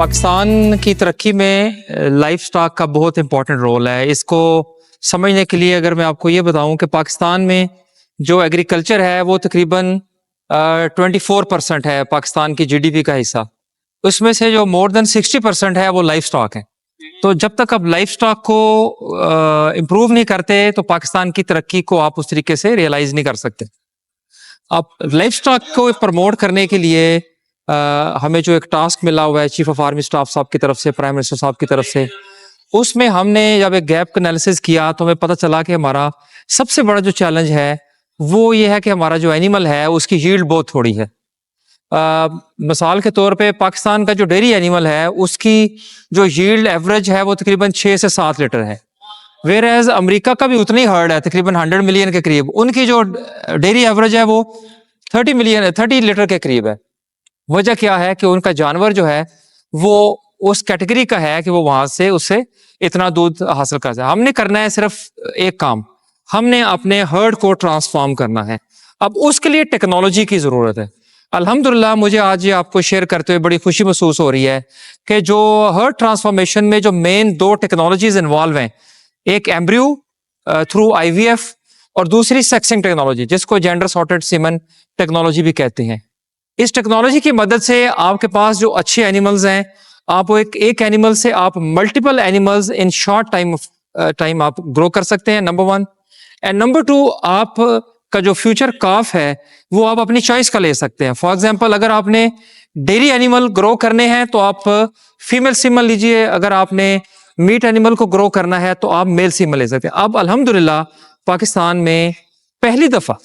पाकिस्तान की तरक्की में लाइफ स्टॉक का बहुत इंपॉर्टेंट रोल है। इसको समझने के लिए अगर मैं आपको ये बताऊं कि पाकिस्तान में जो एग्रीकल्चर है वो तकरीबन 24% है पाकिस्तान की जीडीपी का हिस्सा। उसमें से जो मोर देन 60% है वो लाइफ स्टॉक है। तो जब तक आप लाइफ स्टॉक को इम्प्रूव नहीं करते तो पाकिस्तान की तरक्की को आप उस तरीके से रियलाइज नहीं कर सकते। अब लाइफ स्टॉक को प्रमोट करने के लिए हमें जो एक टास्क मिला हुआ है चीफ ऑफ आर्मी स्टाफ साहब की तरफ से, प्राइम मिनिस्टर साहब की तरफ से, उसमें हमने जब एक गैप एनालिसिस किया तो हमें पता चला कि हमारा सबसे बड़ा जो चैलेंज है वो ये है कि हमारा जो एनिमल है उसकी यील्ड बहुत थोड़ी है। मिसाल के तौर पे पाकिस्तान का जो डेयरी एनिमल है उसकी जो यील्ड एवरेज है वो तकरीबन 6 से 7 लीटर है, वेयर एज अमरीका का भी उतनी हर्ड है तकरीबन 100 मिलियन के करीब, उनकी जो डेयरी एवरेज है वो 30 लीटर के करीब है। वजह क्या है कि उनका जानवर जो है वो उस कैटेगरी का है कि वो वहां से उससे इतना दूध हासिल कर सकता है। हमने करना है सिर्फ एक काम, हमने अपने हर्ड को ट्रांसफॉर्म करना है। अब उसके लिए टेक्नोलॉजी की जरूरत है। अल्हम्दुलिल्लाह मुझे आज ये आपको शेयर करते हुए बड़ी खुशी महसूस हो रही है कि जो हर्ड ट्रांसफॉर्मेशन में जो मेन 2 टेक्नोलॉजीज इन्वॉल्व हैं, एक एम्ब्रियो थ्रू आईवीएफ और दूसरी सेक्सिंग टेक्नोलॉजी जिसको जेंडर सॉर्टेड सीमन टेक्नोलॉजी भी कहते हैं। इस टेक्नोलॉजी की मदद से आपके पास जो अच्छे एनिमल्स हैं, आप वो एक एनिमल से आप multiple animals in short time आप ग्रो कर सकते हैं, नंबर 1। एंड नंबर 2, आप का जो फ्यूचर काफ है वो आप अपनी चॉइस का ले सकते हैं। फॉर एग्जांपल अगर आपने डेयरी एनिमल ग्रो करने हैं तो आप फीमेल सीमन लीजिए, अगर आपने मीट एनिमल को ग्रो करना है तो आप मेल सीमन ले सकते हैं। अब अल्हम्दुलिल्लाह पाकिस्तान में पहली दफा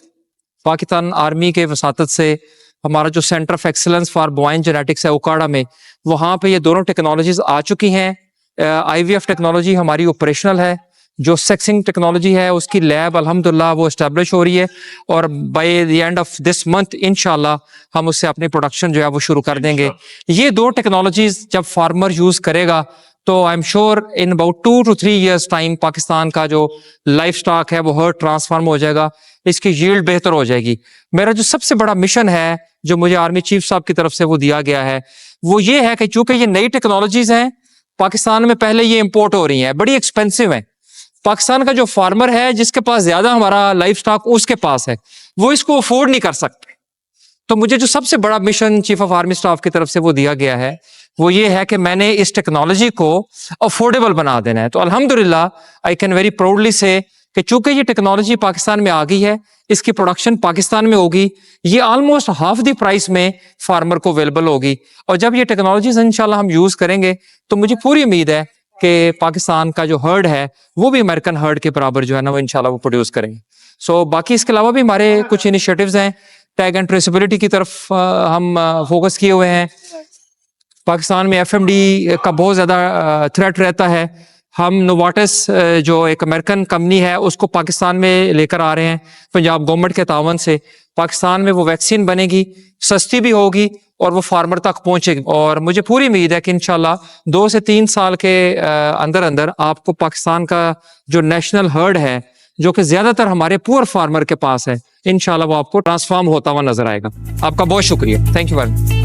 पाकिस्तान आर्मी के वसातत से हमारा जो centre of excellence for bovine genetics है उकाड़ा में, वहां पे ये दोनों टेक्नोलॉजीज आ चुकी हैं। आईवीएफ टेक्नोलॉजी हमारी ऑपरेशनल है, जो सेक्सिंग टेक्नोलॉजी है उसकी लैब अल्हम्दुलिल्लाह वो एस्टेब्लिश हो रही है और by the end of this month इंशाल्लाह हम उससे अपनी प्रोडक्शन जो है वो शुरू कर देंगे। ये 2 टेक्नोलॉजीज जब फार्मर यूज करेगा तो I am sure in about 2 to 3 years time Pakistan का जो लाइफ स्टॉक है वो हर्ड ट्रांसफॉर्म हो जाएगा, इसकी यील्ड बेहतर हो जाएगी। मेरा जो सबसे बड़ा मिशन है जो मुझे आर्मी चीफ साहब की तरफ से वो दिया गया है वो ये है कि चूंकि ये नई टेक्नोलॉजीज हैं, पाकिस्तान में पहले ये इंपोर्ट हो रही हैं, बड़ी एक्सपेंसिव है। पाकिस्तान का जो फार्मर है जिसके पास ज्यादा हमारा लाइफ स्टॉक उसके पास है, वो इसको अफोर्ड नहीं कर सकते। तो मुझे जो सबसे बड़ा mission chief of army staff की तरफ से वो दिया गया है वो ये है कि मैंने इस टेक्नोलॉजी को अफोर्डेबल बना देना है। तो अल्हम्दुलिल्लाह आई कैन वेरी प्राउडली से कि चूंकि ये टेक्नोलॉजी पाकिस्तान में आ गई है, इसकी प्रोडक्शन पाकिस्तान में होगी, ये ऑलमोस्ट हाफ द प्राइस में फार्मर को अवेलेबल होगी। और जब ये टेक्नोलॉजीज इंशाल्लाह हम यूज करेंगे तो मुझे पूरी उम्मीद है कि पाकिस्तान का जो हर्ड है वो भी अमेरिकन हर्ड के बराबर जो है ना वो इंशाल्लाह वो प्रोड्यूस करेंगे। सो बाकी इसके अलावा भी हमारे कुछ इनिशिएटिव्स हैं। टैग एंड ट्रेसेबिलिटी की तरफ हम फोकस किए हुए हैं। पाकिस्तान में एफएमडी का बहुत ज़्यादा थ्रेट रहता है। हम नोवार्टिस जो एक अमेरिकन कंपनी है उसको पाकिस्तान में लेकर आ रहे हैं पंजाब गवर्नमेंट के तावन से। पाकिस्तान में वो वैक्सीन बनेगी, सस्ती भी होगी और वो फार्मर तक पहुंचेगी। और मुझे पूरी उम्मीद है कि इंशाल्लाह 2 से 3 साल के अंदर अंदर आपको पाकिस्तान का जो नेशनल हर्ड है जो कि ज्यादातर हमारे पुअर फार्मर के पास है, इंशाल्लाह वो आपको ट्रांसफॉर्म होता हुआ नजर आएगा। आपका बहुत शुक्रिया, थैंक यू वेरी मच।